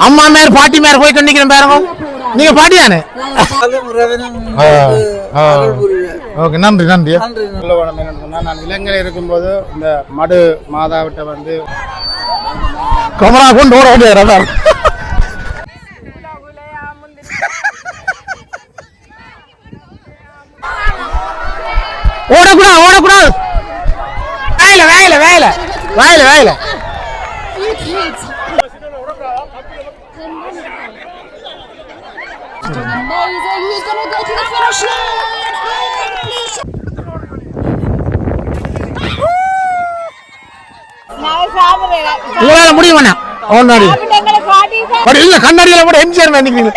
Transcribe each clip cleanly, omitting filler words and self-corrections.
அம்மா மேல பாட்டி மேல போய் கொண்டிருக்கிறேன் பாருங்க. நீங்க பாட்டியானே? ஓகே, நன்றி நன்றி. நான் இலங்கையில் இருக்கும்போது இந்த மடு மாதாவிட்ட வந்து கமரா கொண்டு ஓட முடியாது. ஓடக்கூடாது ஓடக்கூடாது. வேலை வேலை வேலை வேலை வேலை. முடியும் இல்ல கண்ணாடியில கூட எம்ஜிஆர் நினைக்கிறீங்க.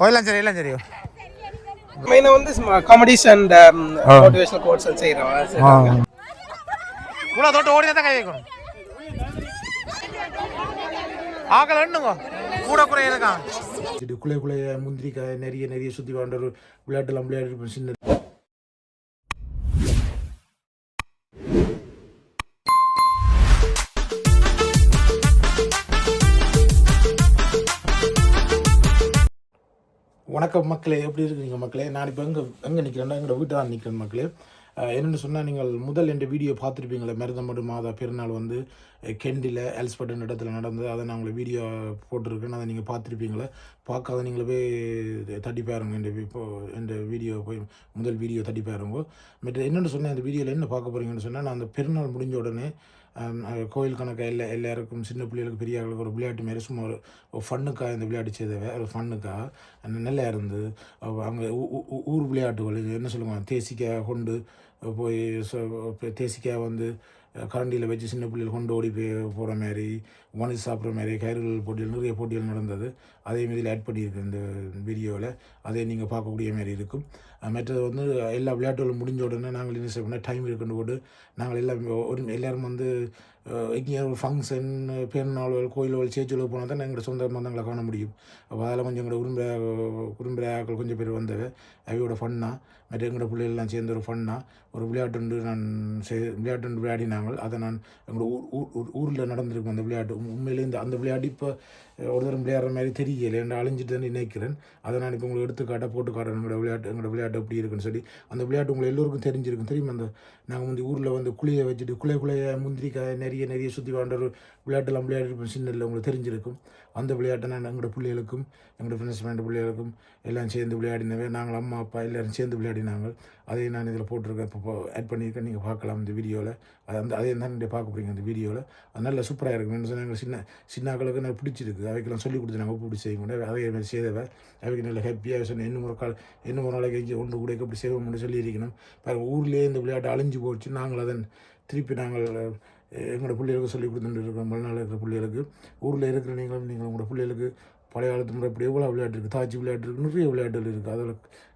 எல்லாம் சரி எல்லாம் சரி. மெயினா வந்து காமெடிஸ் அண்ட் மோட்டிவேஷனல் கோட்ஸ் செய்றோம். கூட தொட்டு ஓடினா தான் கை வைக்கணும். ஆகல என்னங்க கூட குறைய இருக்கான். இது குளை குளைய முந்திரிக்காய் நிறைய நிறைய சுத்தி வாண்ட ஒரு விளையாட்டுலாம் விளையாட்டு சின்ன. வணக்கம் மக்களே, எப்படி இருக்கிறீங்க மக்களே? நான் இப்போ எங்கே நிற்கிறேன்னா எங்களோட வீட்டை தான் நிற்கிறேன் மக்களே. என்னென்னு சொன்னால், நீங்கள் முதல் என் வீடியோ பார்த்துருப்பீங்களே, மருதமடு மாதா பெருநாள் வந்து கெண்டியில் எல்ஸ்பட்டன் இடத்துல நடந்தது. அதை நான் உங்களை வீடியோ போட்டிருக்கேன், அதை நீங்கள் பார்த்துருப்பீங்களே. பார்க்காத நீங்களே போய் தட்டி பாருங்க. இந்த வீடியோ போய் முதல் வீடியோ தட்டி பாருங்க. மற்ற என்னென்னு சொன்னால், இந்த வீடியோவில் என்ன பார்க்க போகிறீங்கன்னு சொன்னால், நான் அந்த பெருநாள் முடிஞ்ச உடனே கோயில் கணக்காக எல்லாருக்கும் சின்ன பிள்ளைகளுக்கு பெரிய ஆளுக்கு ஒரு விளையாட்டு மாரி சும்மா ஒரு ஃபண்ணுக்காக இந்த விளையாட்டு செய்தவை ஒரு ஃபண்ணுக்காக நல்லா இருந்து அங்கே ஊர் விளையாட்டுகள் என்ன சொல்லுவாங்க, தேசிக்காய் கொண்டு போய் தேசிக்காய் வந்து கரண்டியில் வச்சு சின்ன பிள்ளைகள் கொண்டு ஓடி போகிற மாதிரி, உணவு சாப்பிட்ற மாதிரி கயிறுகள் போட்டிகள் நிறைய போட்டிகள் நடந்தது. அதே மாதிரி ஆட் பண்ணியிருக்கு இந்த வீடியோவில். அதை நீங்கள் பார்க்கக்கூடிய மாதிரி இருக்கும். மற்றது வந்து எல்லா விளையாட்டுகளும் முடிஞ்ச உடனே நாங்கள் என்ன செய்வோம்னா, டைம் இருக்குன்னு போட்டு நாங்கள் எல்லோரும் வந்து எங்கேயாவது ஒரு ஃபங்க்ஷன், பெருநாள், கோயில்கள், சேர்ச்சியில் போனால் தான் எங்களோட சொந்த பந்தங்களை காண முடியும். அப்போ அதில் கொஞ்சம் எங்களோட விரும்புகிற கொஞ்சம் பேர் வந்தவை அவையோட ஃபன்னாக மற்ற எங்களோட பிள்ளைகள்லாம் சேர்ந்து ஒரு ஃபன்னாக ஒரு விளையாட்டு விளையாடினாங்க. அதை நான் எங்களோட ஊரில் நடந்திருக்கும் அந்த விளையாட்டு. உண்மையிலே அந்த விளையாட்டு இப்போ ஒரு தரம் விளையாடுற மாதிரி தெரியலை, என்ன அழிஞ்சிட்டு தான் நினைக்கிறேன். அதை நான் இப்போ உங்களுக்கு எடுத்துக்காட்ட போட்டு காட்டுறேன். எங்களோட விளையாட்டு எப்படி இருக்குன்னு சொல்லி. அந்த விளையாட்டு உங்களுக்கு எல்லோருக்கும் தெரிஞ்சிருக்கும். தெரியுமா, அந்த நாங்கள் வந்து ஊரில் வந்து குழியை வச்சுட்டு குளைய முந்திரிக்காய் நிறைய நிறைய சுற்றி வாழ்ந்த ஒரு விளையாட்டுலாம் விளையாடிருப்போம். சின்னதில் உங்களுக்கு தெரிஞ்சிருக்கும். அந்த விளையாட்டை நான் எங்களோட பிள்ளைகளுக்கும் எங்களோட ஃப்ரெண்ட்ஸ் மேண்ட் பிள்ளைகளுக்கும் எல்லாம் சேர்ந்து விளையாடினவே. நாங்கள் அம்மா அப்பா எல்லோரும் சேர்ந்து விளையாடினாங்க. அதையும் நான் இதில் போட்டிருக்கேன், இப்போ ஆட் பண்ணியிருக்கேன். நீங்கள் பார்க்கலாம் இந்த வீடியோவில். அதையும் தான் நீங்கள் பார்க்க போகிறீங்க அந்த வீடியோவில். அது நல்லா சூப்பராக இருக்கும். என்ன சொன்னால், எங்கள் சின்னாக்களுக்கு நான் பிடிச்சிருக்கு. அவைக்கெல்லாம் சொல்லிக் கொடுத்து நாங்கள் இப்படி செய்யக்கூட அதே மாதிரி செய்தவை. அவைக்கு நல்லா ஹாப்பியாக சொன்னேன். இன்னும் ஒரு நாளைக்கு எங்கே ஒன்று கூட இப்படி செய்வோம்னு சொல்லியிருக்கணும். பாருங்கள், ஊர்லேயே இந்த விளையாட்டு அழிஞ்சு போச்சு. நாங்கள் அதன் திருப்பி நாங்கள் எங்களோட பிள்ளைகளுக்கு சொல்லிக் கொடுத்துட்டு இருக்கோம். மறுநாள் இருக்கிற பிள்ளைகளுக்கு, ஊரில் இருக்கிற நீங்கள் உங்களோட பிள்ளைகளுக்கு பழைய காலத்து முறை இப்படி எவ்வளோ விளையாட்டு இருக்குது, தாச்சி விளையாட்டு இருக்குது, நிறைய விளையாட்டுகள் இருக்குது. அதில்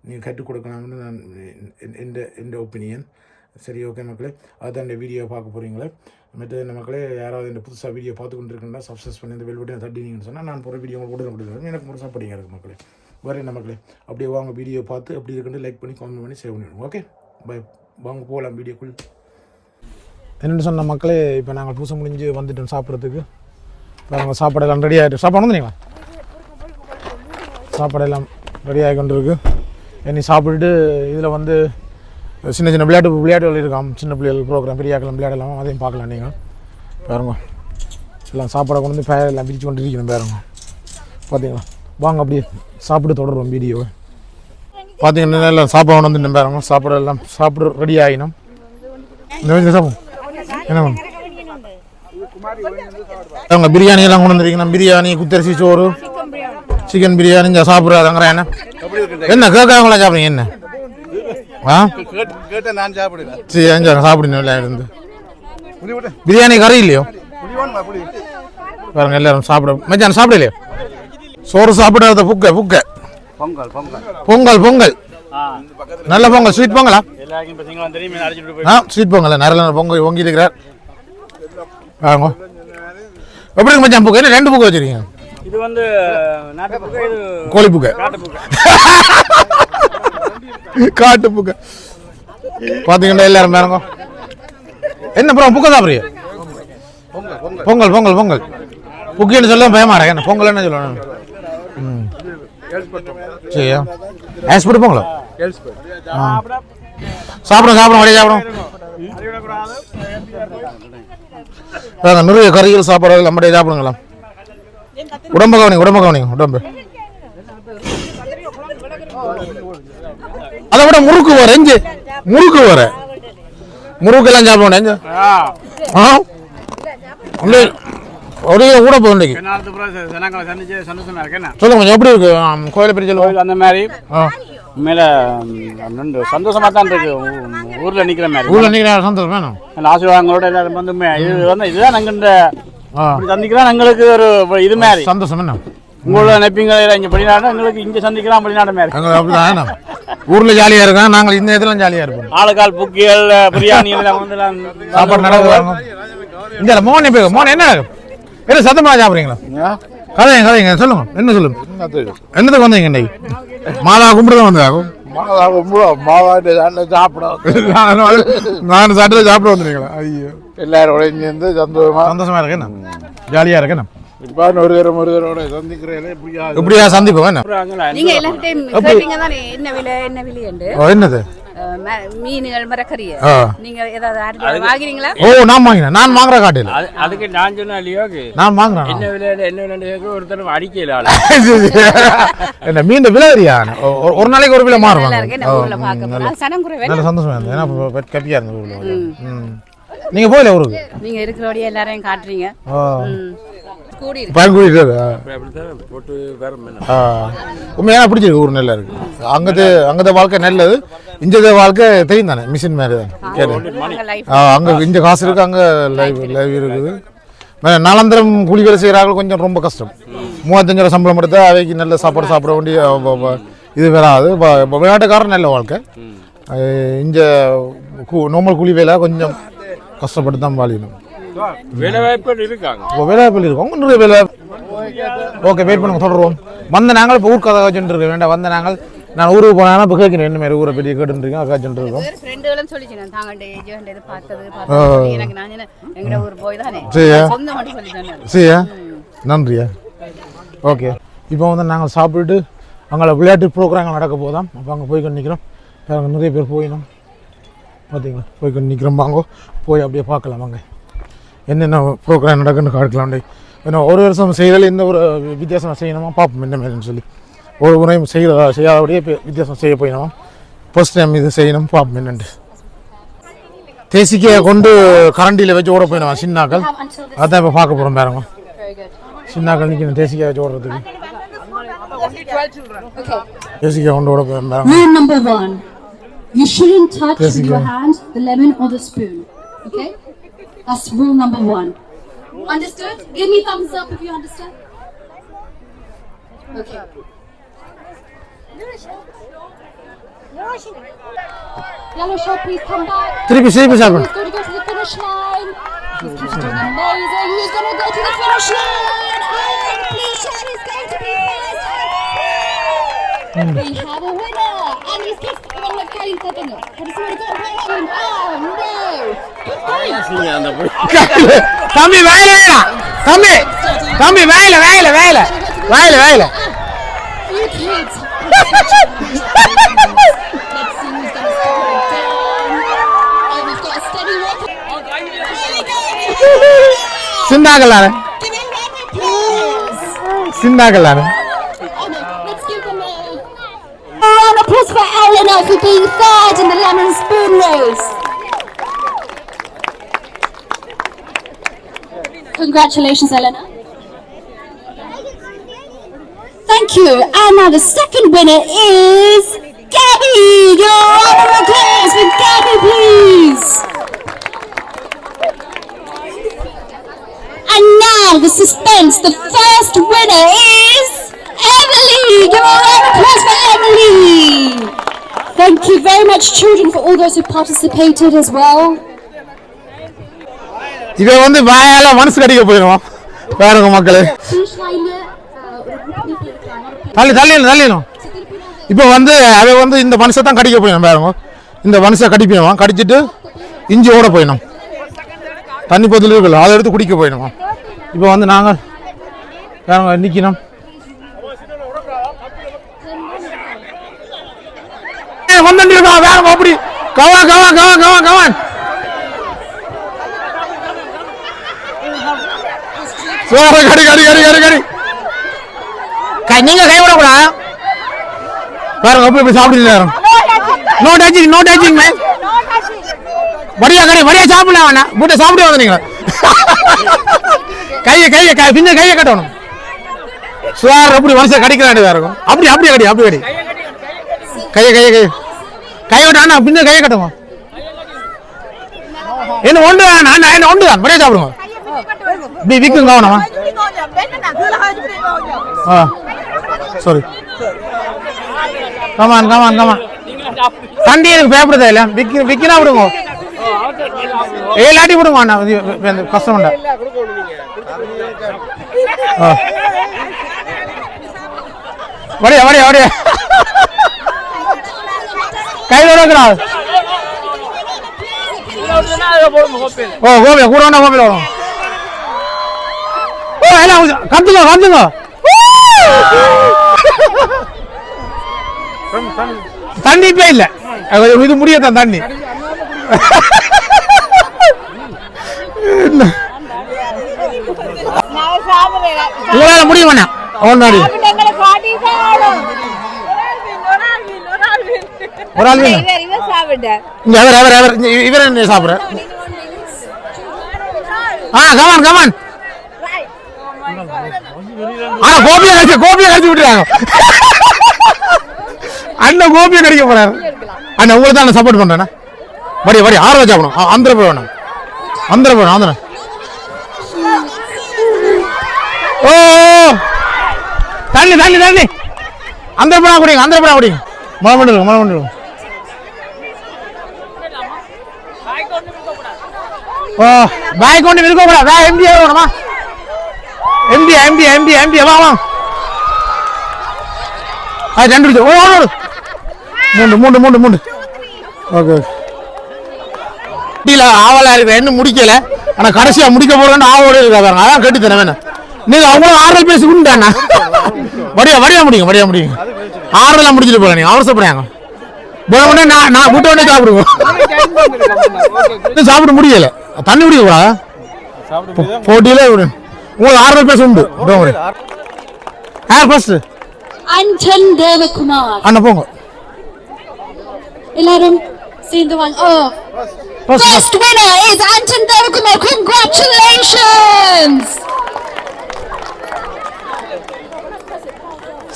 நீங்கள் கற்றுக் கொடுக்கலாம்னு நான் எந்த ஒப்பீனியன். சரி, ஓகே மக்களே, அதுதான் இந்த வீடியோ பார்க்க போகிறீங்களே. மற்ற இந்த மக்களே, யாராவது இந்த புதுசாக வீடியோ பார்த்து கொண்டு இருக்குன்னா சப்ஸ்கிரைப் பண்ணி இந்த பெல் பட்டனை தட்டினீங்கன்னு சொன்னால் நான் போகிற வீடியோ உங்களுக்கு கொடுக்க எனக்கு முழுசாக படிங்க இருக்குது மக்களே. வேறு என்ன மக்களே, அப்படியே வாங்க வீடியோ பார்த்து அப்படி இருக்குன்னு லைக் பண்ணி கமெண்ட் பண்ணி சேவ் பண்ணிவிடுவோம். ஓகே, பை, வாங்க போகலாம் வீடியோக்குள். என்னென்னு சொன்ன மக்களே, இப்போ நாங்கள் பூசை முடிஞ்சு வந்துட்டோம் சாப்பிட்றதுக்கு. நாங்கள் சாப்பாடெல்லாம் ரெடி ஆகிட்டு சாப்பாடு வந்துங்களா? சாப்பாடெல்லாம் ரெடி ஆகி கொண்டு இருக்குது. இனி சாப்பிட்டுட்டு இதில் வந்து சின்ன சின்ன விளையாட்டுகள் இருக்காம். சின்ன பிள்ளைகள் ப்ரோக்ராம், பெரியாக்கெல்லாம் விளையாடலாம். அதையும் பார்க்கலாம். நீங்கள் பாருங்க, எல்லாம் சாப்பாடை கொண்டு வந்து எல்லாம் பிரித்து கொண்டு இருக்கணும். பாருங்க, பார்த்தீங்களா? வாங்க அப்படியே சாப்பிட்டு தொடருவோம் வீடியோவை. பார்த்தீங்கன்னா எல்லாம் சாப்பாடு கொண்டு வந்து பாருங்க. சாப்பாடு எல்லாம் சாப்பிட ரெடி ஆகினோம். இந்த சாப்பிடும் என்ன அவங்க பிரியாணி எல்லாம் கொண்டு வந்துருக்கீங்க. பிரியாணி, குத்தரிசி சோறு, சிக்கன் பிரியாணி இங்கே சாப்பிட்றாங்க. என்ன கேட்காங்களா சாப்பிடுங்க? என்ன சாப்பிடுங்க இருந்து பிரியாணி கறி இல்லையோ பாருங்க. எல்லாரும் சாப்பிட மச்சான் சாப்பிடலையோ? சோறு சாப்பிடாத புக்க பொங்கல் பொங்கல் நல்ல பொங்கல், ஸ்வீட் பொங்கலா? ஸ்வீட் பொங்கல் நிறைய பொங்கல் பொங்கி இருக்கிறார். வாங்க, எப்படி மச்சான் புக்கு? என்ன 2 புக்கு வச்சிருக்கீங்க? இது வந்து நாட்டு புகை, இது கோழி புகை, காட்டு புகை. காட்டு புகை பாத்தீங்கன்னா எல்லாரும் பாருங்க. என்ன ப்ரோ புகை சாப்பிடுறீங்க? பொங்கல் பொங்கல் பொங்கல் புக்கின்னு சொல்ல பயமாடா. என்ன பொங்கல் என்ன சொல்லணும்? சரியா ஆஸ்பெட் பொங்கலோ சாப்பிடும் சாப்பிடும் வழியா சாப்பிடும். நிறைய கறிகள் சாப்பாடு நம்மடைய சாப்பிடுங்களா. உடம்பு கவனிங்க உடம்பு கவனிங்க உடம்பு. அதை விட முறுக்கு வர எஞ்சு முறுக்கு வர முறுக்கு எல்லாம் சாப்பிடுவோம். அப்படியே கூட போகுது. சொல்லுங்க எப்படி இருக்கு கோயிலை பற்றி சொல்லுங்க. அந்த மாதிரி மேல சந்தோஷமா தான் இருக்கு. ஊர்ல நிக்கிற மாதிரி ஊர்ல நிக்கிற சந்தோஷம் வேணும். ஆசீர்வாதங்களோட எல்லாரும் வந்து இதுதான் நாங்க இந்த சந்திக்கலாம். எங்களுக்கு ஒரு இது மாதிரி சந்தோஷம் என்ன உங்களோட நினைப்பீங்க இங்க வெளிநாடு எங்களுக்கு இங்க சந்திக்கலாம் வெளிநாடு மாதிரி அப்படிதான். ஊர்ல ஜாலியா இருக்கோம் நாங்கள் இந்த இடத்துல ஜாலியா இருப்போம். ஆளுக்கால் புக்கியல் பிரியாணி எல்லாம் வந்து சாப்பாடு நடக்குது. இந்த மோன் இப்போ மோன் என்ன என்ன சத்தமா சாப்பிடுறீங்களா? கதைங்க கதைங்க சொல்லுங்க. என்ன சொல்லுங்க என்னத்துக்கு வந்தீங்க இன்னைக்கு? மாதா கும்பிட்டு தான் வந்தாகும். மாதா கும்பிடுவோம். மாதா சாப்பிட நான் சாப்பிட்டு சாப்பிட வந்துருக்கீங்களா? ஐயோ எல்லாரோட இங்கேருந்து சந்தோஷமா இருக்கு. என்ன ஜாலியா இருக்கு. என்ன இப்போ ஒருவரோட சந்திக்கிறேன் இப்படியா சந்திப்போம். என்ன நீங்க எல்லார்ட்டையும் கேட்டீங்க தானே என்ன விலை என்ன விலை என்று? என்னது மீன்கள் மரக்கறிய நீங்க ஏதாவது வாங்குறீங்களா? ஓ நான் வாங்கினேன். நான் வாங்குற காட்டில அதுக்கு நான் சொன்னா இல்லையோ நான் வாங்குறேன். என்ன விலை என்ன விலை ஒருத்தர் அடிக்கல என்ன மீன் விலை தெரியா? ஒரு நாளைக்கு ஒரு விலை மாறுவாங்க. நல்ல சந்தோஷமா இருந்தது. ஏன்னா கப்பியா இருந்தது. நீங்க போயில ஊருக்கு நீங்க இருக்கிறோட எல்லாரையும் காட்டுறீங்க. உண்மையான பிடிச்சிருக்கு. ஊர் நல்லா இருக்கு. அங்கத வாழ்க்கை நல்லது. இந்த வாழ்க்கை தெரியும் தானே மிஷின் மாதிரி தான். அங்க இந்த காசு இருக்கு அங்க லைவ் இருக்குது. நாலாந்திரம் கூலி வேலை செய்யறாங்க கொஞ்சம் ரொம்ப கஷ்டம். 35,000 சம்பளம் எடுத்தா அவைக்கு நல்ல சாப்பாடு சாப்பிட வேண்டிய இது வராது. விளையாட்டுக்காரன் நல்ல வாழ்க்கை. இந்த நார்மல் கூலி வேலை கொஞ்சம் கஷ்டப்பட்டு தான் வாழிக்கணும். வேலை வாய்ப்புகள் இருக்காங்க. வேலை வாய்ப்புகள் இருக்கும் நிறைய வேலை. ஓகே வெயிட் பண்ணுங்க தொடருவோம். வந்த நாங்கள் இப்போ ஊர் கதை வச்சுட்டு இருக்க வேண்டாம். வந்த நாங்கள் நான் ஊருக்கு போனா இப்போ கேட்கிறேன் என்ன மாதிரி ஊரை பெரிய கேட்டுருக்கேன் காய்ச்சிட்டு இருக்கோம். சரியா நன்றியா. ஓகே இப்போ வந்து நாங்கள் சாப்பிட்டுட்டு அங்கே விளையாட்டு ப்ரோக்ராம் நடக்க போதாம். அப்போ அங்கே போய் கொண்டு நிற்கிறோம். அங்கே நிறைய பேர் போயிடும் பார்த்தீங்களா. போய் கொண்டு நிற்கிறோம். வாங்க போய் அப்படியே பார்க்கலாம். வாங்க என்னென்ன ப்ரோக்ராம் நடக்குன்னு காட்டலாம். ஏன்னா ஒரு வருஷம் செய்கிறதில் இந்த ஒரு வித்தியாசம் செய்யணுமா பார்ப்போம் என்ன மாதிரின்னு சொல்லி. ஒரு முறையும் செய்யாதபடியே வித்தியாசம் செய்ய போயினோம். ஃபர்ஸ்ட் டைம் இது செய்யணும் பார்ப்போம் என்னென்று. தேசிக்கையை கொண்டு கரண்டியில் வச்சு ஓட போயிடுவோம் சின்னாக்கள். அதான் இப்போ பார்க்க போகிறோம் பாருங்க. சின்னாக்கள் நிற்கணும் தேசிக்காய் வச்சு ஓடுறதுக்கு. தேசிக்காய் கொண்டு ஓட போயிடும் பாருங்க. Rule number 1. You shouldn't touch with your hand the lemon or the spoon. Okay? That's rule number 1. Understood? Give me thumbs up if you understand. Okay. Yellow shirt, please come back. திருப்பி Who's going to go to the finish line? He's doing amazing. Who's going to go to the finish line? And blue shirt is going to be first. We have a winner. And he's kicked. தம்பி வேலை தம்பி தம்பி வேலை வேலை வேலை வேலை வேலை. சிந்தாக்கல்லாரு சிந்தாக்கல்லாரு. A round of applause for Eleanor for being third in the lemon spoon race. Congratulations, Eleanor. Thank you. And now the second winner is Gabby. Your round of applause for Gabby, please. And now the suspense. The first winner is Emily. Give a round of applause for Emily. Thank you very much, children, for all those who participated as well. இதை வந்து வாயால மனசு கடிக்க போயிடுவோம் பாருங்க மக்களே. Finish line தள்ளிடணும். இப்போ வந்து அதை வந்து இந்த மனுஷன் தான் கடிக்க போயிடும் பாருங்க. இந்த மனுஷன் கடிப்பிடுவான், கடிச்சிட்டு இஞ்சி ஓட போயிடும். தண்ணி பொதுல இருக்குல்ல அதை எடுத்து குடிக்க போயிடுவோம். இப்போ வந்து நாங்கள் வேற நிற்கணும். வந்துருக்கோம் வேற அப்படி கவான் நீங்க கை விடக்கூடாது பாருங்க. எப்படி சாப்பிடுங்க. No touching man. வடியா சாப்பிடலாம் வேணா வீட்டை சாப்பிட வந்தீங்க. கையை பின்ன கையை கட்டணும். சுவார் எப்படி மனுஷன் கடிக்கிறாண்டு வேற இருக்கும். அப்படி கடி கையை விட்டாண்ணா பின்ன கையை கட்டுவோம். என்ன ஒன்று தான் வடியா சாப்பிடுங்க. இப்படி விற்கும் கவனமா. சாரி கமான் தண்டி எனக்கு பேப்பர் இல்ல விற்கினா விடுங்க. ஏலாட்டி விடுங்க அண்ணா கஷ்டம் உண்டா. வடியா கையில் விடக்கூடாது. ஓ கோபியா கூட வேணா கோபியில் வரும். ஓ எல்லாம் கத்துங்க தண்ணி இப்ப இல்ல இது முடியத்தான் தண்ணி. உங்களால முடியும் வேணா ஒன்னாடி ஒரு ஆள் இவர் என்ன சாப்பிடுற. கமான் ஆனா கோபியை கழிச்சு விட்டுறாங்க. அண்ணன் கோபியை கடிக்க போறாரு. அண்ணன் உங்களுக்கு தான் சப்போர்ட் பண்றேன். வடி ஆர்வம் சாப்பிடும். ஆந்திர போய் வேணும். ஆந்திர ஓ தண்ணி ஆந்திர போனா குடிங்க. மழை பண்ணிடுவோம். ஓ பேக் கொண்டு இருக்க கூடாது. எம்டி வேணுமா? எம்டி வா ரெண்டு மூணு ஓகே. ஆவலா இருக்கு இன்னும் முடிக்கல. ஆனா கடைசியா முடிக்க போறேன்னு ஆவோட இருக்காங்க. அதான் கேட்டு தரேன் வேணும். நீங்க அவங்களும் ஆறுதல் பேசி உண்டாண்ணா. வடியா முடியும். ஆறுதலாம் முடிச்சுட்டு போல நீங்க அவசரப்படுறாங்க. நான் விட்ட உடனே சாப்பிடுவோம். சாப்பிட முடியல. தண்ணி குடிக்க கூடாது. போட்டியில உங்களுக்கு ஆறுதல் பேச உண்டு. Anton Devakumar. அண்ணா போங்க. எல்லாரும் சேர்ந்து வாங்க. First winner is Anton Devakumar. Congratulations.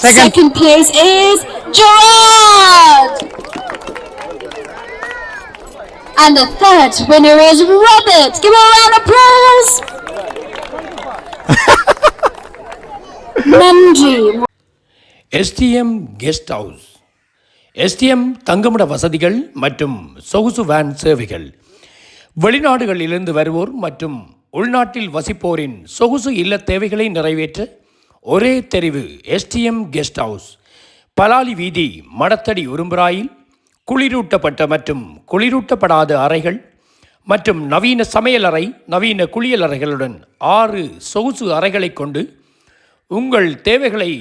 Second place is Gerard. And the third winner is Robert. Give a round of applause. Nandri. STM guest house. STM தங்குமிட வசதிகள் மற்றும் சொகுசு வேன் சேவைகள். வெளிநாடுகளிலிருந்து வருவோர் மற்றும் உள்நாட்டில் வசிப்போரின் சொகுசு இல்ல தேவைகளை நிறைவேற்ற ஒரே தெரிவு STM கெஸ்ட் ஹவுஸ். பலாலி வீதி, மடத்தடி உரும்புராயில் குளிரூட்டப்பட்ட மற்றும் குளிரூட்டப்படாத அறைகள் மற்றும் நவீன சமையலறை, நவீன குளியலறைகளுடன் 6 சொகுசு அறைகளை கொண்டு உங்கள் தேவைகளை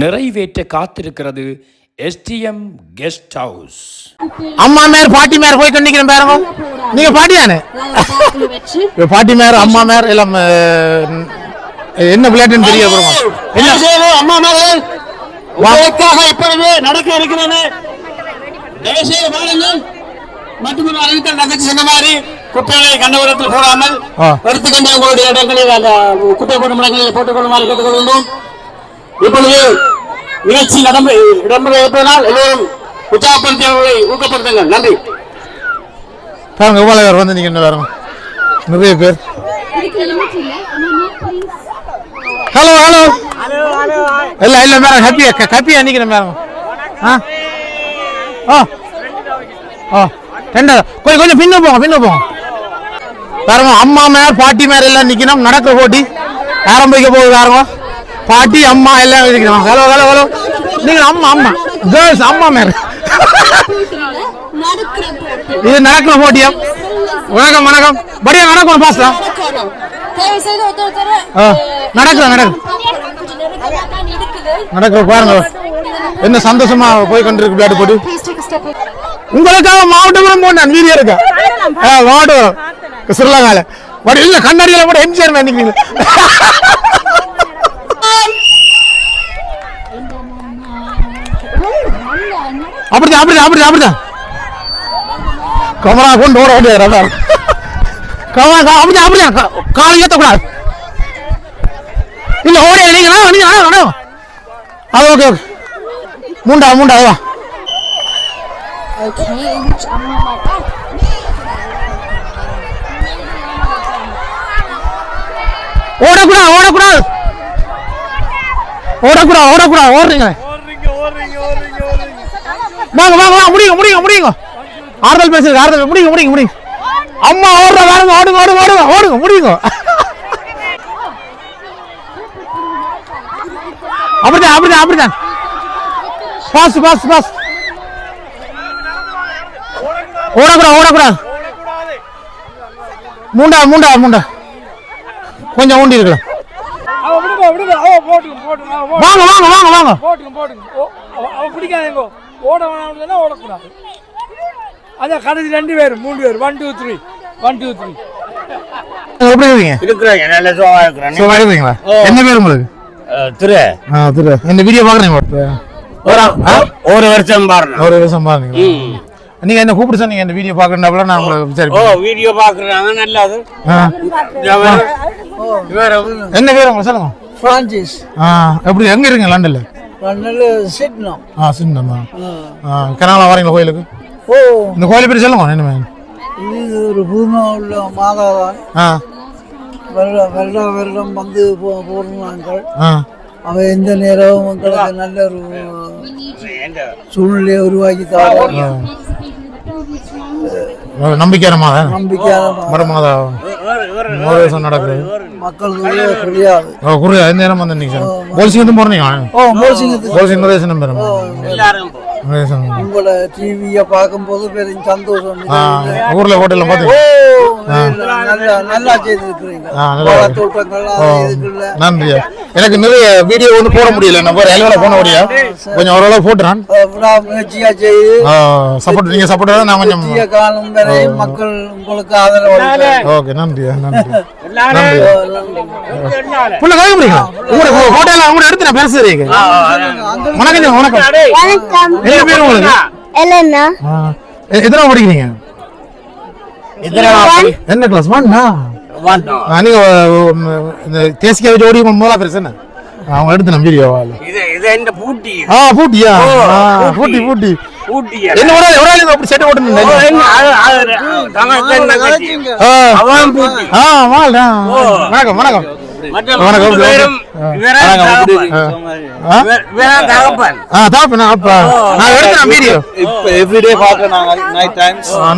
நிறைவேற்ற காத்திருக்கிறது STM கெஸ்ட் ஹவுஸ். அம்மா மேர் பாட்டி மேர் போய் கொண்டிருக்கிறேன் பாருங்க. நீங்க பாட்டியானே? பாட்டி மேர் அம்மா மேர் எல்லாம் என்ன விளையாட்டுன்னு தெரிய என்ன அம்மா மேர் வாழ்க்கையாக இப்பவே நடக்க இருக்கிறது. தயவுசெய்து வாருங்கள். மட்டும் அறிவித்தல் நகர்ச்சி சொன்ன மாதிரி குப்பைகளை கண்டவரத்தில் போடாமல் எடுத்துக்கொண்டு உங்களுடைய இடங்களில் குப்பை போடும் இடங்களில் போட்டுக்கொள்ளுமாறு கேட்டுக்கொள்கின்றோம். இப்பொழுது நிகழ்ச்சி இடம்பெற இருப்பதனால் எல்லோரும் உற்சாகப்படுத்தி அவர்களை ஊக்கப்படுத்துங்கள். நன்றி. பாருங்க எவ்வளவு பேர் வந்து நீங்க என்ன வேற நிறைய பேர். ஹலோ இல்ல மேடம் ஹாப்பியா நிக்கிறேன் மேடம். கொஞ்சம் பின்ன போங்க. பாருங்க அம்மா மேர் பாட்டி மேர் எல்லாம் நிக்கணும். நடக்கிற போட்டி ஆரம்பிக்க போகுது. பாருங்க பாட்டி அம்மா எல்லாம் இருக்கிறாங்க. ஹலோ ஹலோ ஹலோ, நீங்கள் அம்மா அம்மா கேர்ள்ஸ் அம்மா மேல இது நடக்கிற போட்டியா? வணக்கம் வணக்கம், படியா நடக்கும் பாஸ்டா. நடக்கிற பாருங்க, என்ன சந்தோஷமா போய் கொண்டிருக்கு விளையாட்டு போட்டு. உங்களுக்காக மாவட்டபுரம் போனேன் வீடியோ இருக்கா? மாவட்டம் ஸ்ரீலங்கால பட் இல்ல கண்ணாடியில கூட எம்ஜிஆர் நினைக்கிறீங்க. அப்படிதான் அப்படிதான் அப்படிதான் அப்படிதான் கமரா கொண்டு ஓட முடியாது. கமரா அப்படிதான் அப்படிதான் காலை ஏற்றக்கூடாது. இல்ல ஓட நீங்களா நீங்க அது ஓகே ஓகே. மூண்டா மூண்டா வா. ஓடக்கூடாது ஓடக்கூடாது ஓடக்கூடாது ஓடக்கூடாது ஓடுறீங்க. வாங்க வாங்க வாங்க, முடியுங்க முடியுங்க முடியுங்க. ஆறுதல் பேசுறது ஆறுதல், முடியுங்க முடியுங்க முடியுங்க. அம்மா ஓடுற வேறுங்க, ஓடுங்க ஓடுங்க ஓடுங்க ஓடுங்க முடியுங்க. அப்படிதான் அப்படிதான் அப்படிதான். Boss boss boss. ஓடக்கூடாது ஓடக்கூடாது. மூண்டா மூண்டா மூண்டா கொஞ்சம் ஊண்டி இருக்கலாம். வாங்க வாங்க வாங்க வாங்க. பிடிக்காதீங்க, ஓட வேணாம் ஓடக்கூடாது. அதான் கடைசி 2 பேர் 3 பேர் 1 2 3 1 2 3. எப்படி இருக்கீங்க? இருக்கிறேன், நல்ல சோகா இருக்கிறேன். சோகா இருக்கீங்களா? என்ன பேர் உங்களுக்கு? திரு திரு. இந்த வீடியோ பாக்குறீங்க? ஒரு வருஷம் பாருங்க. ஒரு வருஷம் பாருங்க. நீங்க என்ன கூப்பிட்டு சொன்னீங்க இந்த வீடியோ பாக்குறதுனால நான் உங்களை விசாரிப்பேன். வீடியோ பாக்குறாங்க நல்லது. என்ன பேர் உங்களுக்கு சொல்லுங்க? பிரான்சிஸ். எப்படி எங்க இருக்கீங்க? லண்டன்ல? லண்டன்ல சிட்னம். சின்னமா. கனகலா வரீங்களா கோயிலுக்கு? ஓ, இந்த கோயிலை பேர் சொல்லுங்க. என்ன இது ஒரு பூர்ண உள்ள மாதாதான். வருடம் வருடம் வந்து போடுறாங்க. அவன் எந்த நேரமும் உங்களுக்கு நல்ல ஒரு சூழ்நிலையை உருவாக்கி தர நம்பிக்கையான மாதம். நம்பிக்கையான மாதம் நடக்குது. மக்களுக்கு புரியாது. குறையா எந்த நேரம் வந்து நீங்க போலீஸுக்கு போறீங்க? உங்களோட டிவியை பார்க்கும்போது பெரும் சந்தோஷம். ஊர்ல ஹோட்டல்ல பாத்து நல்லா செய்திருக்கிறீங்க. நன்றியா. எனக்கு நிறைய வீடியோ ஒன்றும் போட முடியல, நான் போற அலுவலக போன முடியா கொஞ்சம் ஓரளவு போட்டுறான். முயற்சியா செய்து சப்போர்ட் நீங்க சப்போர்ட் நான் கொஞ்சம் காலம் வரை மக்கள் உங்களுக்கு ஆதரவு. ஓகே நன்றியா நன்றி நன்றி. புள்ள கேட்க முடியுங்களா? உங்களோட ஹோட்டல்ல அவங்க எடுத்து நான் பேசுறீங்க. வணக்கம் வணக்கம். என்ன பேர் உங்களுக்கு? எலனா. எத்தனை படிக்கிறீங்க? என்ன கிளாஸ்? நீங்க இந்த தேசிய ஜோடி முதலா பிரச்சனை அவங்க எடுத்து நம்பிடுவா? பூட்டியா? பூட்டி பூட்டி என்ன அப்படி செட்டு ஓட்டு வணக்கம் வணக்கம்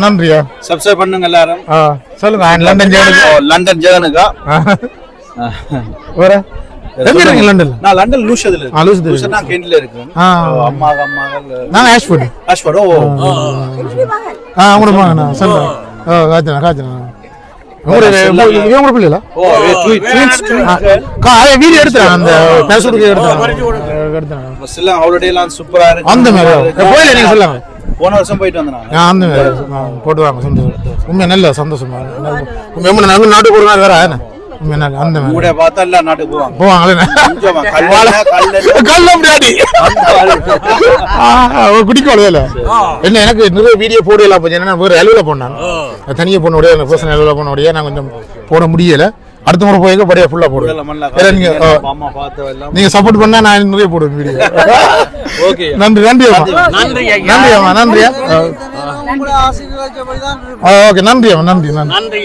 நன்றியா. சப்ஸ்கிரைப் பண்ணுங்க எல்லாரும். சொல்லுங்க. லண்டன் ஜெகனுக்கா வேற எங்க இருக்கீங்க? லண்டன். நான் லண்டன் லூஷதுல இருக்கேன். லூஷதுல நான் கென்ட்ல இருக்கேன். அம்மா நான் ஆஷ்ஃபோர்ட். ஆஷ்ஃபோர்ட். அவங்க நான் சொல்றேன். காஜனா காஜனா வீடியோ எடுத்தேன். அந்த பேசுறதுக்கு எடுத்தேன். சூப்பரா இருக்கு. அந்த மாதிரி கோயில நீங்க சொல்லுங்க. போன வருஷம் போயிட்டு வந்தேன். அந்த மாதிரி போட்டுவாங்க. சந்தோஷம். உண்மையா நல்ல சந்தோஷமா நாட்டு போடுவாங்க வேற. அந்த மாதிரி பார்த்தா எல்லா நாட்டுக்கு போவாங்களே. குடிக்கோள் வேலை என்ன எனக்கு நிறைய வீடியோ போடலாம். என்ன வேறு அலுவல போனான் தனியாக போனோடைய பர்சனல் அலுவல போனோடைய நான் கொஞ்சம் போட முடியல. அடுத்த முறை போய் படியா ஃபுல்லா போடுவேன். நீங்க சப்போர்ட் பண்ணா நான் நிறைய போடுவேன் வீடியோ. நன்றி நன்றி நன்றி அம்மா நன்றியா. ஓகே நன்றி அம்மா நன்றி நன்றி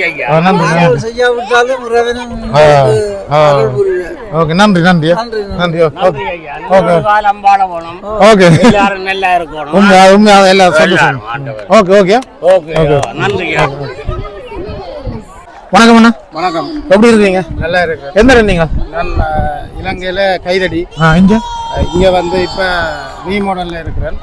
ஓகே நன்றி நன்றியா நன்றி. ஓகே ஓகே உண்மையா உண்மையா எல்லாம் சந்தோஷம். ஓகே ஓகே ஓகே நன்றி. வணக்கம் அண்ணா. வணக்கம். எப்படி இருக்கீங்க? நல்லா இருக்கு. எந்த இருந்தீங்க? நான் இலங்கையில் கைதடி இங்கே இங்கே வந்து இப்போ நீ மாடலில் இருக்கிறேன்.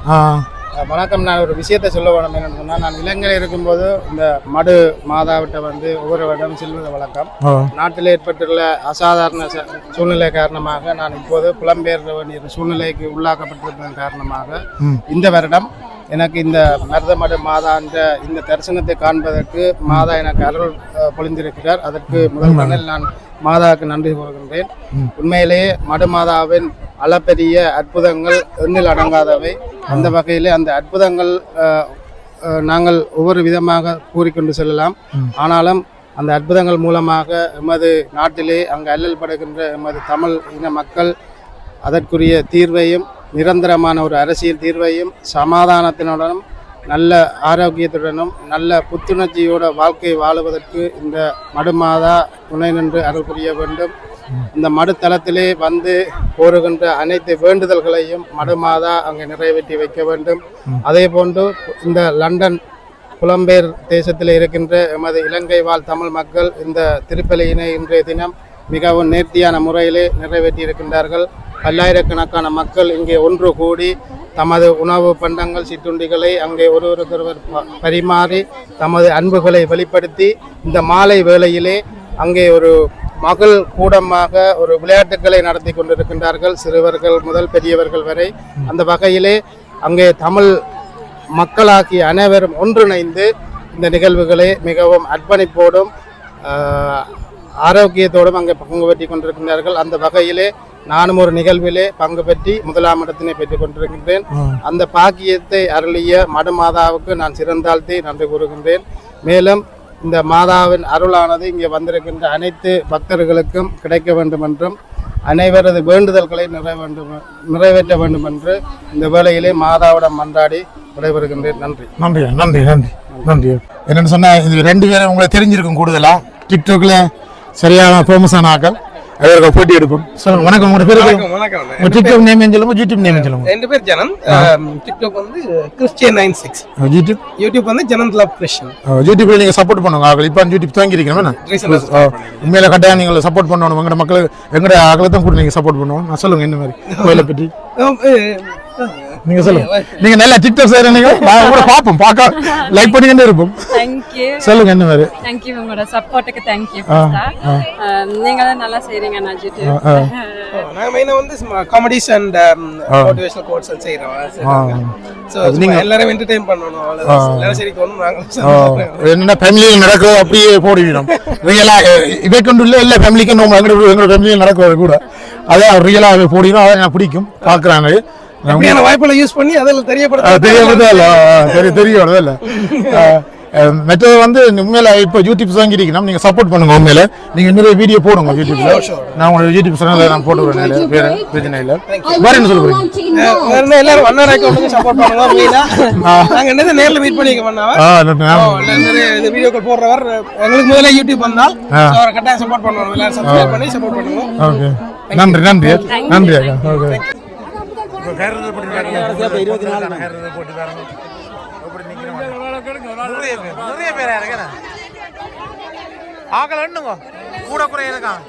வணக்கம். நான் ஒரு விஷயத்தை சொல்ல வேணும். என்னென்னு சொன்னால், நான் இலங்கையில் இருக்கும்போது இந்த மடு மாதாவிட்ட வந்து ஒவ்வொரு வருடம் செல்வது வழக்கம். நாட்டில் ஏற்பட்டுள்ள அசாதாரண சூழ்நிலை காரணமாக நான் இப்போது புலம்பெயர் வேண்டிய சூழ்நிலைக்கு உள்ளாக்கப்பட்டிருப்பதன் காரணமாக இந்த வருடம் எனக்கு இந்த மருதமடு மாதா என்ற இந்த தரிசனத்தை காண்பதற்கு மாதா எனக்கு அருள் பொழிந்திருக்கிறார். அதற்கு முதல் நான் மாதாவுக்கு நன்றி கூறுகின்றேன். உண்மையிலேயே மடு மாதாவின் அளப்பெரிய அற்புதங்கள் எண்ணில் அடங்காதவை. அந்த வகையில் அந்த அற்புதங்கள் நாங்கள் ஒவ்வொரு விதமாக கூறிக்கொண்டு செல்லலாம். ஆனாலும் அந்த அற்புதங்கள் மூலமாக எமது நாட்டிலே அங்கு அல்லல் படுகின்ற எமது தமிழ் இன மக்கள் அதற்குரிய தீர்வையும் நிரந்தரமான ஒரு அரசியல் தீர்வையும் சமாதானத்தினுடனும் நல்ல ஆரோக்கியத்துடனும் நல்ல புத்துணர்ச்சியோட வாழ்க்கை வாழுவதற்கு இந்த மடுமாதா துணை நின்று அருள் புரிய வேண்டும். இந்த மடுத்தளத்திலே வந்து கோருகின்ற அனைத்து வேண்டுதல்களையும் மடுமாதா அங்கே நிறைவேற்றி வைக்க வேண்டும். அதே போன்று இந்த லண்டன் புலம்பெயர் தேசத்தில் இருக்கின்ற எமது இலங்கை வாழ் தமிழ் மக்கள் இந்த திருப்பலியினை இன்றைய தினம் மிகவும் நேர்த்தியான முறையிலே நிறைவேற்றி இருக்கின்றார்கள். பல்லாயிரக்கணக்கான மக்கள் இங்கே ஒன்று கூடி தமது உணவு பண்டங்கள் சிற்றுண்டிகளை அங்கே ஒருவருக்கொருவர் பரிமாறி தமது அன்புகளை வெளிப்படுத்தி இந்த மாலை வேளையிலே அங்கே ஒரு மகள் கூடமாக ஒரு விளையாட்டுக்களை நடத்தி கொண்டிருக்கின்றார்கள், சிறுவர்கள் முதல் பெரியவர்கள் வரை. அந்த வகையிலே அங்கே தமிழ் மக்களாகிய அனைவரும் ஒன்றிணைந்து இந்த நிகழ்வுகளை மிகவும் அர்ப்பணிப்போடும் ஆரோக்கியத்தோடும் அங்கே பங்கு பெற்றி கொண்டிருக்கின்றார்கள். அந்த வகையிலே நானும் ஒரு நிகழ்விலே பங்கு பெற்றி முதலாம் இடத்தினை பெற்றுக் கொண்டிருக்கின்றேன். அந்த பாக்கியத்தை அருளிய மடு மாதாவுக்கு நான் சிறந்தாழ்த்தி நன்றி கூறுகின்றேன். மேலும் இந்த மாதாவின் அருளானது இங்கே வந்திருக்கின்ற அனைத்து பக்தர்களுக்கும் கிடைக்க வேண்டும் என்றும் அனைவரது வேண்டுதல்களை நிறைவேற்ற வேண்டும் என்று இந்த வேளையிலே மாதாவிடம் மன்றாடி விடைபெறுகின்றேன். நன்றி. நன்றி நன்றி நன்றி நன்றி. என்னென்னு சொன்னால் இது 2 பேரும் உங்களுக்கு தெரிஞ்சிருக்கும். கூடுதலாக டிக்டாக்ல சரியான ஃபேமஸான ஆக்கள் அவர்கள் போட்டி எடுக்கும். சொல்லுங்க. வணக்கம். உங்களோட பேர்? வணக்கம். டிக்டாக் நேம் சொல்லுங்க, யூடியூப் நேம் சொல்லுங்க. என் பேர் ஜனன். டிக்டாக் வந்து கிறிஸ்டியன் 96. யூடியூப் வந்து ஜனன் லவ் கிறிஸ்டியன். யூடியூப்ல நீங்க சப்போர்ட் பண்ணுங்க. ஆகல இப்போ யூடியூப் தாங்கி இருக்கீங்க. உண்மையில கட்டாயம் நீங்க சப்போர்ட் பண்ணணும். எங்கட மக்களுக்கு எங்கட ஆகலத்தான் கூட நீங்க சப்போர்ட் பண்ணணும். நான் சொல்லுங்க என்ன மாதிரி கோயிலை பற்றி நீங்க சொல்லுங்க. நீங்க நல்ல டிக்டாக் செய்றீங்க. நான் கூட பாப்போம், பார்க்க லைக் பண்ணிக்கிட்டே இருப்போம். Thank you. சொல்லுங்க என்ன மாதிரி. Thank you உங்களோட சப்போர்ட்டுக்கு. Thank you. நீங்க நல்லா செய்றீங்க நான் யூடியூப். நான் மெயினா வந்து காமெடிஸ் அண்ட் மோட்டிவேஷனல் கோட்ஸ் செய்றோம். சோ நீங்க எல்லாரும் என்டர்டெயின் பண்ணனும். எல்லாரும் சரி கொண்டு நாங்க என்ன ஃபேமிலில நடக்குது அப்படியே போடுவீங்க. ரியலா இவே கொண்டுள்ள எல்லா ஃபேமிலிக்கும் நம்ம எங்க ஃபேமிலில நடக்குது கூட அத ரியலா போடுவீங்க. அத எனக்கு பிடிக்கும் பார்க்கறாங்க. அப்படியான வாய்ப்புகளை யூஸ் பண்ணி அதெல்லாம் தெரியல. மெத்தட் வந்து உண்மையில இப்போ யூடியூப் வாங்கிருக்கீங்க. நீங்க சப்போர்ட் பண்ணுங்க. உண்மையில நீங்க நிறைய வீடியோ போடுங்க யூடியூப்ல. நான் உங்க யூடியூப் சேனல்ல நான் போடுறேன். வேற பிரச்சனை இல்ல. வேற என்ன சொல்ல போறீங்க? வேற எல்லாரும் வண்ணார அக்கவுண்ட்க்கு சப்போர்ட் பண்ணுங்க. மெயினா நாங்க என்னது நேர்ல மீட் பண்ணிக்க பண்ணாவா. நிறைய இந்த வீடியோ கால் போடுறவர் உங்களுக்கு முதல்ல யூடியூப் வந்தால் அவரை கட்டாயம் சப்போர்ட் பண்ணுவோம். எல்லாரும் சப்ஸ்கிரைப் பண்ணி சப்போர்ட் பண்ணுங்க. ஓகே. நன்றி நன்றி நன்றி. ஓகே. நிறைய பேரா இருக்க ஆக்கள் எண்ணுங்க கூட குறைய இருக்கான்.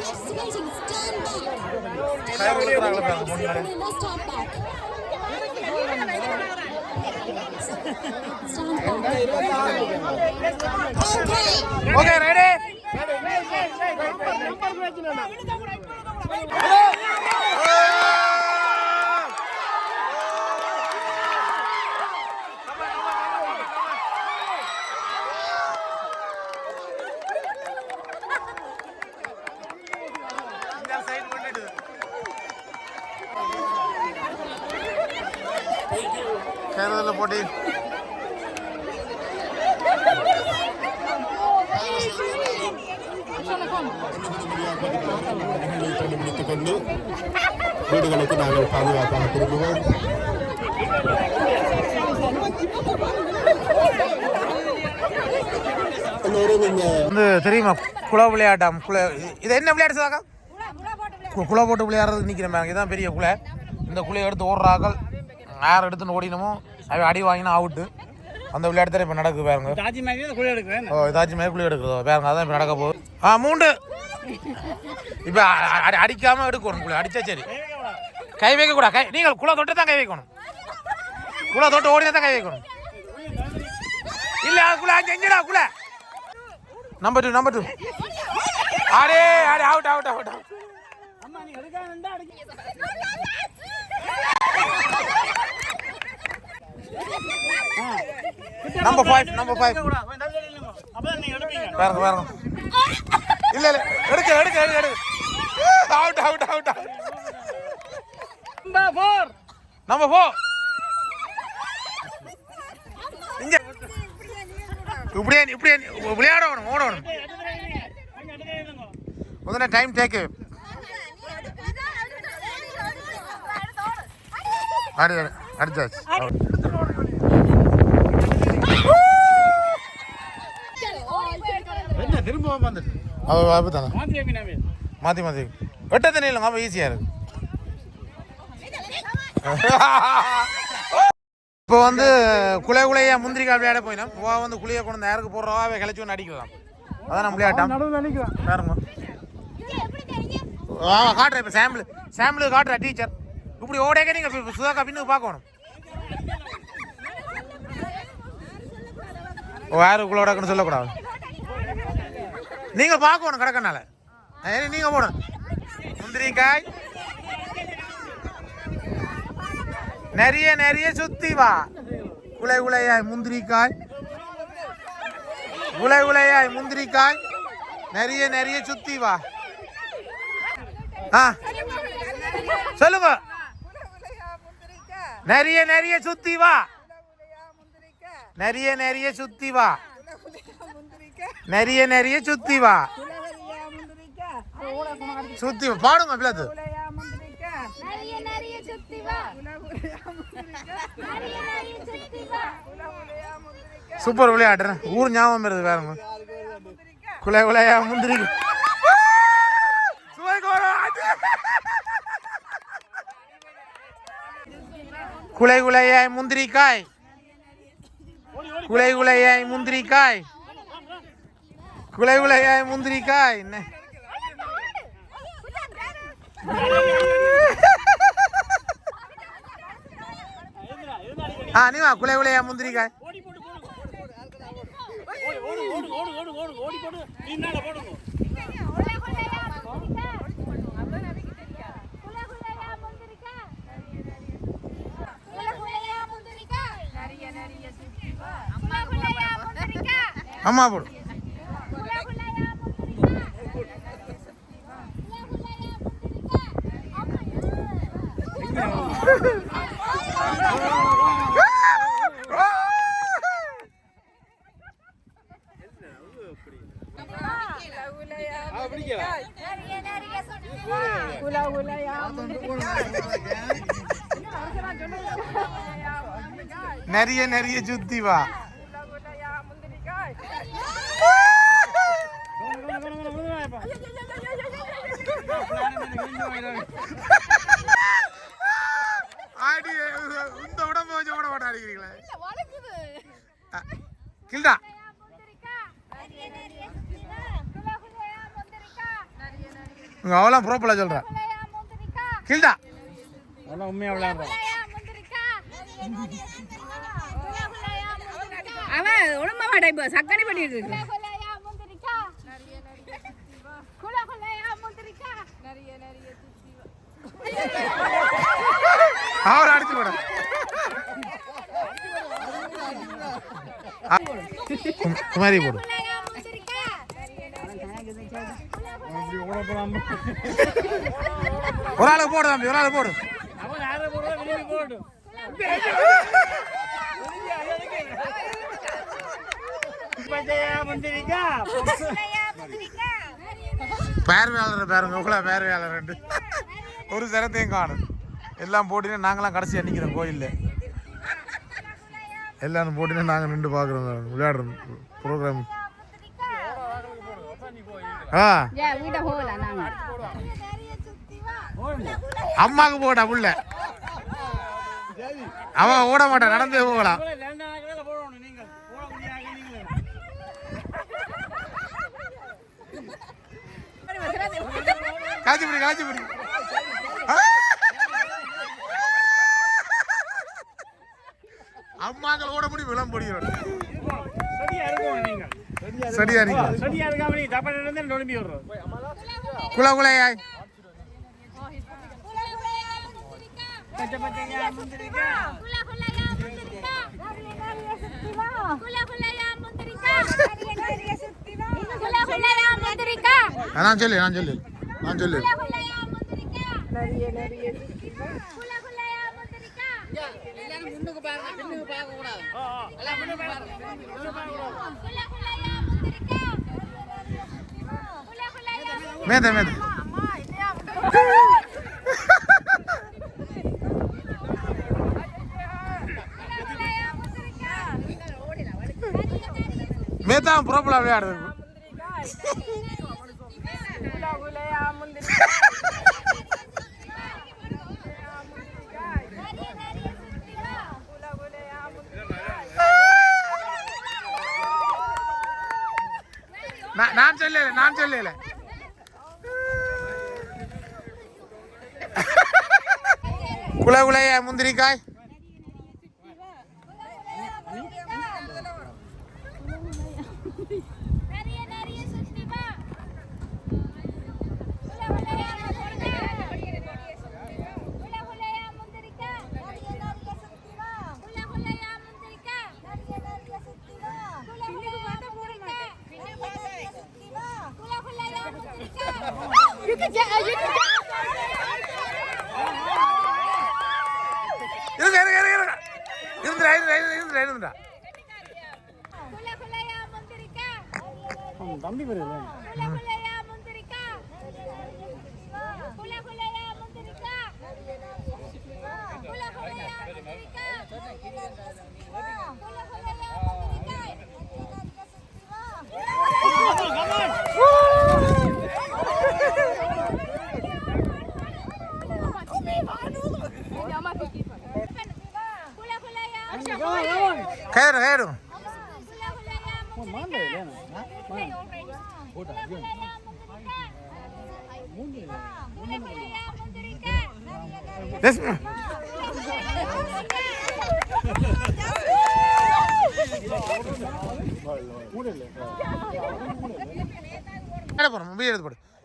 Okay ready. கேரளா போட்டி முடித்துக்கொண்டு வீடுகளுக்கு நாங்கள் பாதுகாப்பாக திரும்புவோம். தெரியுமா குள விளையாட்டம்? இது என்ன விளையாட்டு சாக்கா? குளை போட்டு விளையாடுறது நிற்கிறேன். இதுதான் பெரிய குளை. இந்த குளையை எடுத்து ஓடுறாக்கள் யார் எடுத்துன்னு ஓடினமோ அவன் அடி வாங்கினா அவுட்டு. அந்த விளையாட்டு தான் இப்போ நடக்குது பாருங்க. தாஜ்மஹால் குழி எடுக்கிறேன். ஓ தாஜ்மஹால் குழி எடுக்கிறதோ பாருங்க, அதான் இப்போ நடக்க போகுது. 3 இப்போ அடிக்காமல் எடுக்கணும். குழி அடித்தா சரி, கை வைக்கக்கூடாது. நீங்கள் குளை தொட்டு தான் கை வைக்கணும். குளை தொட்டு ஓடி தான் கை வைக்கணும். இல்லை குளை எங்கடா குளை. நம்பர் 2 ஆடே ஆடே out out out out. Number 5 பாருங்க பாருங்க. இல்ல இல்ல எடுக்க எடுக்க எடுக்க அவுட் அவுட் அவுட். நம்பர் 4 இங்க இப்படியே இப்படியே விளையாடணும், ஓடணும். முதல்ல டைம் டேக்கு. அடிச்சாச்சு. என்ன திரும்ப வந்துட்டு தானே மாற்றி மாற்றி வெட்ட தண்ணி இல்லைங்க. அப்போ ஈஸியாக இருக்கு. இப்போ வந்து குலை குலையா முந்திரிக்காய் விளையாட போயினோம். வந்து குழியை கொண்டு வந்து யாருக்கு போடுறவா கிளச்சி ஒன்று அடிக்கலாம். அதான் நம்ம விளையாட்டோம் பாருங்க. காட்டுறேன் இப்போ சாம்பிள் காட்டுறேன் டீச்சர். இப்படி ஓடேக்க நீங்கள் சுதாக்கா பின்னுக்கு பார்க்கணும். யாருக்குள்ள கிடக்குன்னு சொல்லக்கூடாது. நீங்கள் பார்க்கணும் கிடக்கனால நீங்கள் போடணும். முந்திரிக்காய் நிறைய நிறைய சுத்தி வா. குலை குலையாய் முந்திரிக்காய், குலை குலையாய் முந்திரிக்காய் நிறைய நிறைய சுத்தி வா. சொல்லுங்க. நிறைய நிறைய சுத்தி வா. நிறைய நிறைய சுத்தி வா. நிறைய நிறைய சுத்தி வா. சுத்தி பாடுங்க பிள்ளைது. சூப்பர் விளையாடுறேன். ஊர் ஞாபகம் வருது வேறுங்க. குலை குலையா முந்திரி குலை குலையாய் முந்திரிக்காய், குலை குலையாய் முந்திரிக்காய், குலை குலையாய் முந்திரிக்காய். நீ வா. குலை குலையா முந்திரிக்காய். அம்மா போடு. நிறைய நிறைய சுத்தி வா. இந்த உடம்பு வச்சு ஓட மாட்டா அடிக்கிறீங்களே. கில்டா அவ்வளோ ப்ரோப்பலா சொல்றேன். கில்டா உண்மையா விளையாடுறேன். அவன் உடம்பா மாட்டா இப்போ சக்கரை பண்ணிட்டு இருக்கு. அவர் அடிச்சு போட குமாரி போடு. ஒரு ஆளு போடு தம்பி, ஒரு ஆளு போடு. பார்வையாளர் பாருங்க, உங்களா பார்வையாளர் ரெண்டு ஒரு சிரத்தையும் காணும். எல்லாம் போட்டினா நாங்களாம் கடைசி நிற்கிறோம் கோயிலில். எல்லாரும் போட்டினா நாங்கள் நின்று பார்க்குறோம் விளையாடுறோம் ப்ரோக்ராம். அம்மாவுக்கு போடா புள்ள, அவன் ஓட மாட்டான், நடந்தே போகலாம். கலாச்சி பிடி அம்மாக்கள் ஓட முடி விளம் போடுகிறோம் சரியா நீங்க குலகுலையாய் நான் சொல்லு மேத மேதா ப்ராப்ளம் விளையாடுறது நான் சொல்லல குலகுலையா முந்திரிக்காய் தம்பி பேரு Khair.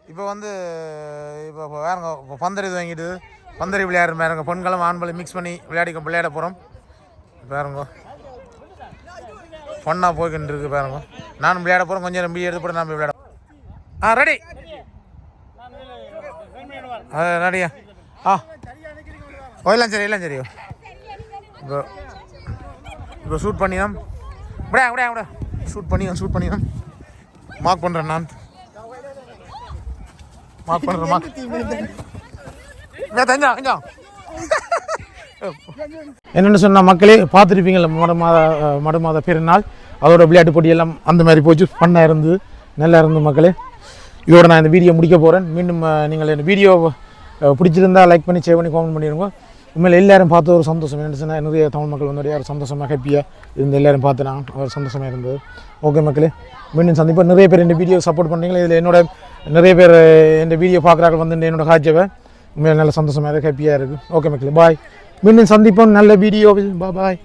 இப்போ வந்து இப்போ வேறுங்க இப்போ பந்தரி இது வாங்கிட்டு பந்தரி விளையாடுற வேறுங்க பெண்களும் ஆண்களும் மிக்ஸ் பண்ணி விளையாட போகிறோம் பாருங்க பொண்ணா போய்கிட்டு இருக்கு பாருங்க நானும் விளையாட போகிறேன் கொஞ்சம் நம்பி எடுத்து போட்டு நான் விளையாட ரெடி ரெடியா எல்லாம் சரி இப்போ ஷூட் பண்ணினோம் இப்படியா ஷூட் பண்ணினோம் மார்க் பண்ணுறேன் நான் மார்க் பண்ணுறேன் என்னென்னு சொன்ன மக்களே பார்த்துருப்பீங்களா மடு மாத பெருநாள் அதோட விளையாட்டு போட்டியெல்லாம் அந்த மாதிரி போச்சு ஃபன்னாக இருந்து நல்லா இருந்து மக்களே. இதோட நான் இந்த வீடியோ முடிக்க போகிறேன். மீண்டும் நீங்கள் இந்த வீடியோ பிடிச்சிருந்தா லைக் பண்ணி ஷேர் பண்ணி கமெண்ட் பண்ணிடுங்க. உண்மையில் எல்லாரும் பார்த்து ஒரு சந்தோஷம் என்னென்னு சொன்னால் நிறைய தமிழ் மக்கள் வந்து ஒரு சந்தோஷமாக ஹாப்பியாக இருந்து எல்லோரும் பார்த்து நான் ஒரு சந்தோஷமாக இருந்தது. ஓகே மக்களே, மீண்டும் சந்திப்போம். நிறைய பேர் இந்த வீடியோ சப்போர்ட் பண்ணுறீங்களா. இதில் என்னோட நிறைய பேர் இந்த வீடியோ பார்க்குறாங்க வந்து என்னோட காட்சியை உண்மையில் நல்ல சந்தோஷமாக இருக்குது, ஹாப்பியாக இருக்குது. ஓகே மக்களே, பாய். மீண்டும் சந்திப்போம் நல்ல வீடியோவில். பாய்.